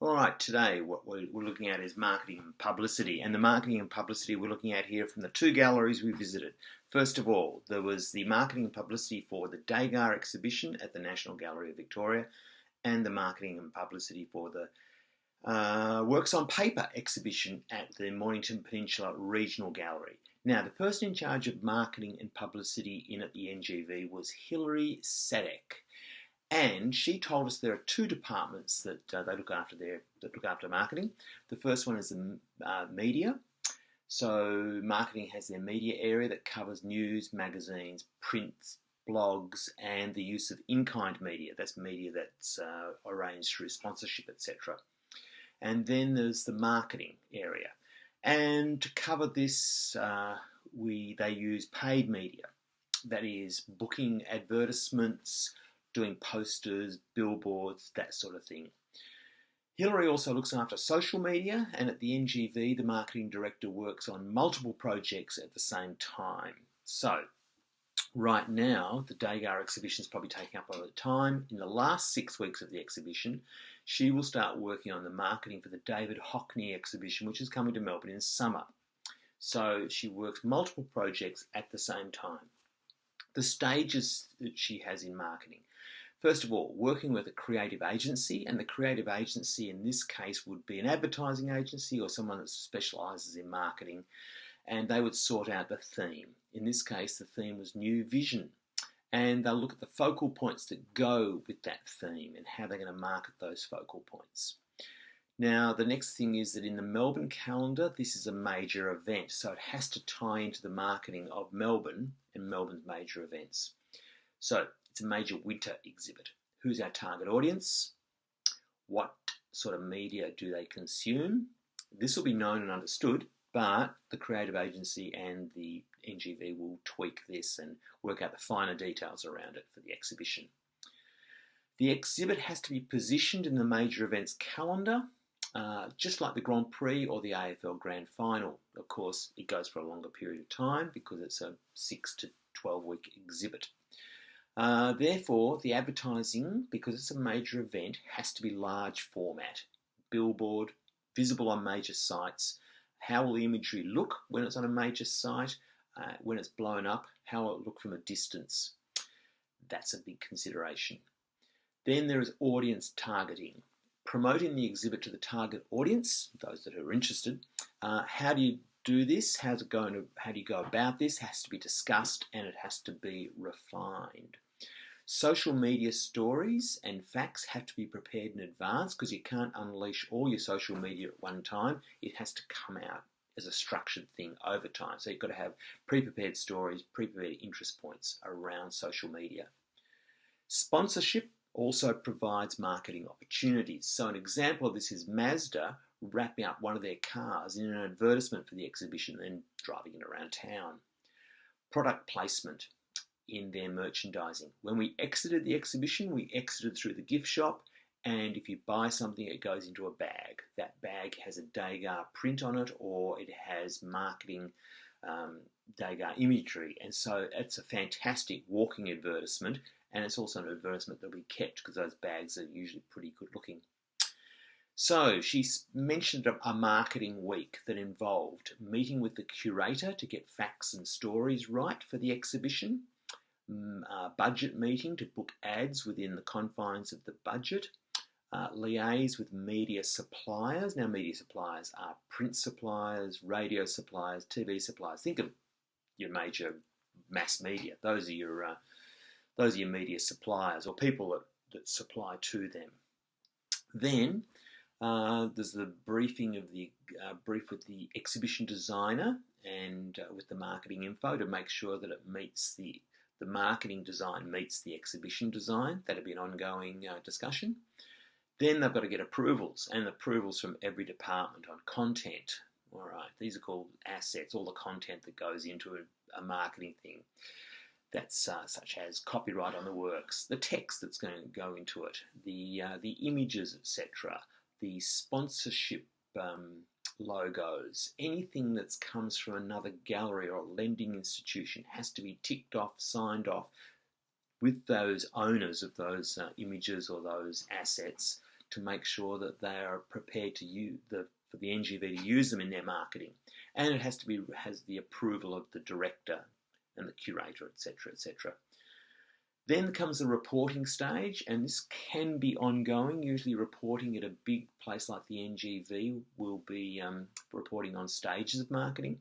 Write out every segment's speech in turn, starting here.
All right, today what we're looking at is marketing and publicity. And the marketing and publicity we're looking at here from the two galleries we visited. First of all, there was the marketing and publicity for the Degas exhibition at the National Gallery of Victoria and the marketing and publicity for the Works on Paper exhibition at the Mornington Peninsula Regional Gallery. Now, the person in charge of marketing and publicity in at the NGV was Hilary Sadek. And she told us there are two departments that they look after marketing. The first one is the media. So marketing has their media area that covers news, magazines, prints, blogs, and the use of in-kind media. That's media that's arranged through sponsorship, etc. And then there's the marketing area. And to cover this, they use paid media. That is booking advertisements, doing posters, billboards, that sort of thing. Hilary also looks after social media, and at the NGV, the marketing director works on multiple projects at the same time. So, right now, the Degas exhibition is probably taking up a lot of time. In the last 6 weeks of the exhibition, she will start working on the marketing for the David Hockney exhibition, which is coming to Melbourne in summer. So, she works multiple projects at the same time. The stages that she has in marketing. First of all, working with a creative agency, and the creative agency in this case would be an advertising agency or someone that specialises in marketing, and they would sort out the theme. In this case, the theme was New Vision, and they'll look at the focal points that go with that theme and how they're going to market those focal points. Now, the next thing is that in the Melbourne calendar, this is a major event, so it has to tie into the marketing of Melbourne and Melbourne's major events. So, it's a major winter exhibit. Who's our target audience? What sort of media do they consume? This will be known and understood, but the creative agency and the NGV will tweak this and work out the finer details around it for the exhibition. The exhibit has to be positioned in the major events calendar, just like the Grand Prix or the AFL Grand Final. Of course, it goes for a longer period of time because it's a 6 to 12 week exhibit. Therefore, the advertising, because it's a major event, has to be large format. Billboard, visible on major sites. How will the imagery look when it's on a major site? When it's blown up, how will it look from a distance? That's a big consideration. Then there is audience targeting. Promoting the exhibit to the target audience, those that are interested. How do you do this? How do you go about this? It has to be discussed and it has to be refined. Social media stories and facts have to be prepared in advance because you can't unleash all your social media at one time. It has to come out as a structured thing over time. So you've got to have pre-prepared stories, pre-prepared interest points around social media. Sponsorship also provides marketing opportunities. So an example of this is Mazda wrapping up one of their cars in an advertisement for the exhibition and then driving it around town. Product placement in their merchandising. When we exited the exhibition, we exited through the gift shop, and if you buy something, it goes into a bag. That bag has a Degas print on it, or it has marketing Degas imagery, and so it's a fantastic walking advertisement, and it's also an advertisement that'll be kept because those bags are usually pretty good looking. So she mentioned a marketing week that involved meeting with the curator to get facts and stories right for the exhibition, a budget meeting to book ads within the confines of the budget, liaise with media suppliers. Now, media suppliers are print suppliers, radio suppliers, TV suppliers. Think of your major mass media. Those are your media suppliers or people that supply to them. Then there's the briefing of the brief with the exhibition designer and with the marketing info to make sure that it meets the marketing design meets the exhibition design. That'll be an ongoing discussion. Then they've got to get approvals, and approvals from every department on content. All right, these are called assets, all the content that goes into a marketing thing. That's such as copyright on the works, the text that's going to go into it, the images, etc., the sponsorship logos, anything that comes from another gallery or lending institution has to be ticked off, signed off with those owners of those images or those assets to make sure that they are prepared to use for the NGV to use them in their marketing, and it has the approval of the director and the curator, etc., etc. Then comes the reporting stage, and this can be ongoing. Usually reporting at a big place like the NGV will be reporting on stages of marketing.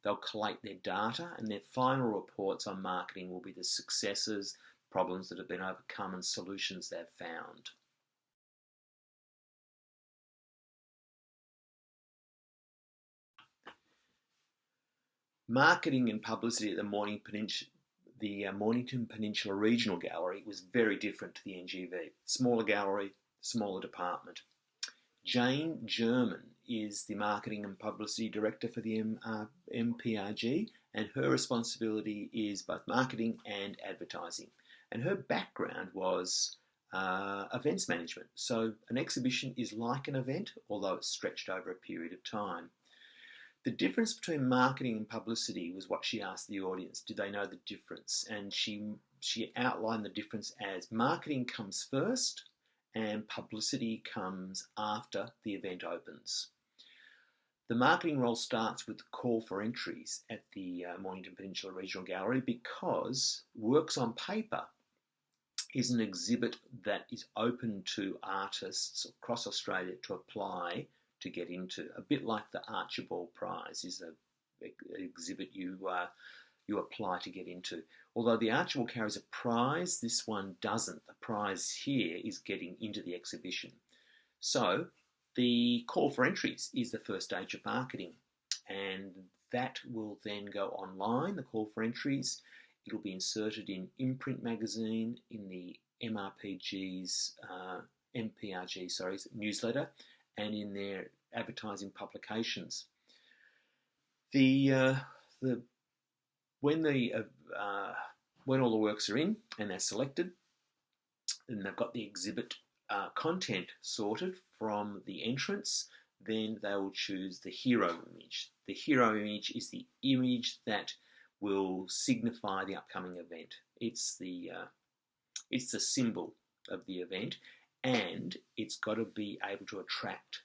They'll collate their data, and their final reports on marketing will be the successes, problems that have been overcome, and solutions they've found. Marketing and publicity at the Mornington Peninsula Regional Gallery was very different to the NGV. Smaller gallery, smaller department. Jane German is the Marketing and Publicity Director for the MPRG, and her responsibility is both marketing and advertising. And her background was events management. So an exhibition is like an event, although it's stretched over a period of time. The difference between marketing and publicity was what she asked the audience. Did they know the difference? And she outlined the difference as marketing comes first and publicity comes after the event opens. The marketing role starts with the call for entries at the Mornington Peninsula Regional Gallery, because Works on Paper is an exhibit that is open to artists across Australia to apply to get into. A bit like the Archibald Prize is an exhibit you apply to get into. Although the Archibald carries a prize, this one doesn't. The prize here is getting into the exhibition. So the call for entries is the first stage of marketing, and that will then go online, the call for entries. It'll be inserted in imprint magazine, in the MPRG's newsletter, and in their advertising publications. When all the works are in and they're selected, and they've got the exhibit content sorted from the entrance, then they will choose the hero image. The hero image is the image that will signify the upcoming event. It's the symbol of the event, and it's got to be able to attract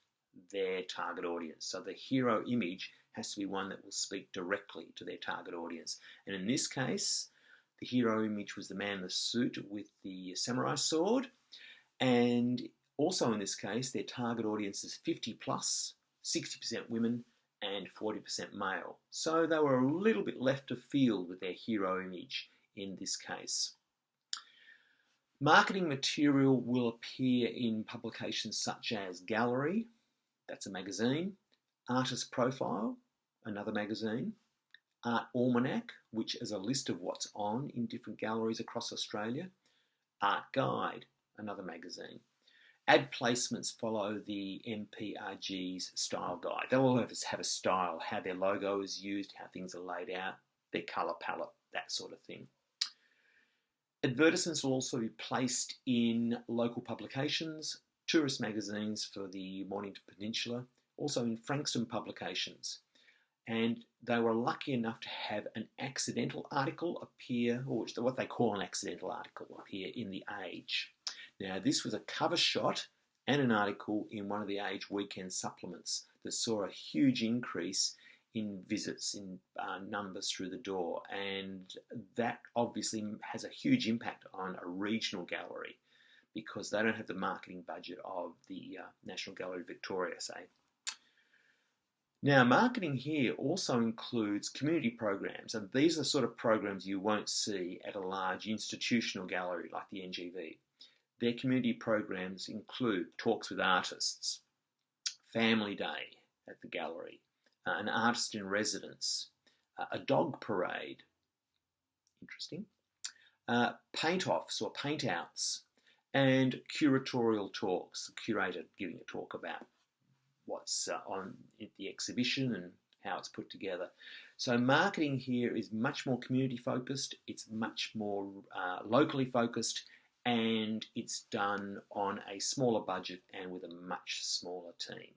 their target audience. So the hero image has to be one that will speak directly to their target audience. And in this case, the hero image was the man in the suit with the samurai sword. And also in this case, their target audience is 50 plus, 60% women and 40% male. So they were a little bit left of field with their hero image in this case. Marketing material will appear in publications such as Gallery, that's a magazine, Artist Profile, another magazine, Art Almanac, which is a list of what's on in different galleries across Australia, Art Guide, another magazine. Ad placements follow the MPRG's style guide. They'll all have a style, how their logo is used, how things are laid out, their colour palette, that sort of thing. Advertisements will also be placed in local publications, tourist magazines for the Mornington Peninsula, also in Frankston publications. And they were lucky enough to have an accidental article appear, or what they call an accidental article appear in The Age. Now, this was a cover shot and an article in one of the Age weekend supplements that saw a huge increase in visits, in numbers through the door, and that obviously has a huge impact on a regional gallery because they don't have the marketing budget of the National Gallery of Victoria, say. Now, marketing here also includes community programs, and these are the sort of programs you won't see at a large institutional gallery like the NGV. Their community programs include talks with artists, family day at the gallery, an artist in residence, a dog parade, interesting, paint-offs or paint-outs, and curatorial talks, the curator giving a talk about what's on the exhibition and how it's put together. So marketing here is much more community focused, it's much more locally focused, and it's done on a smaller budget and with a much smaller team.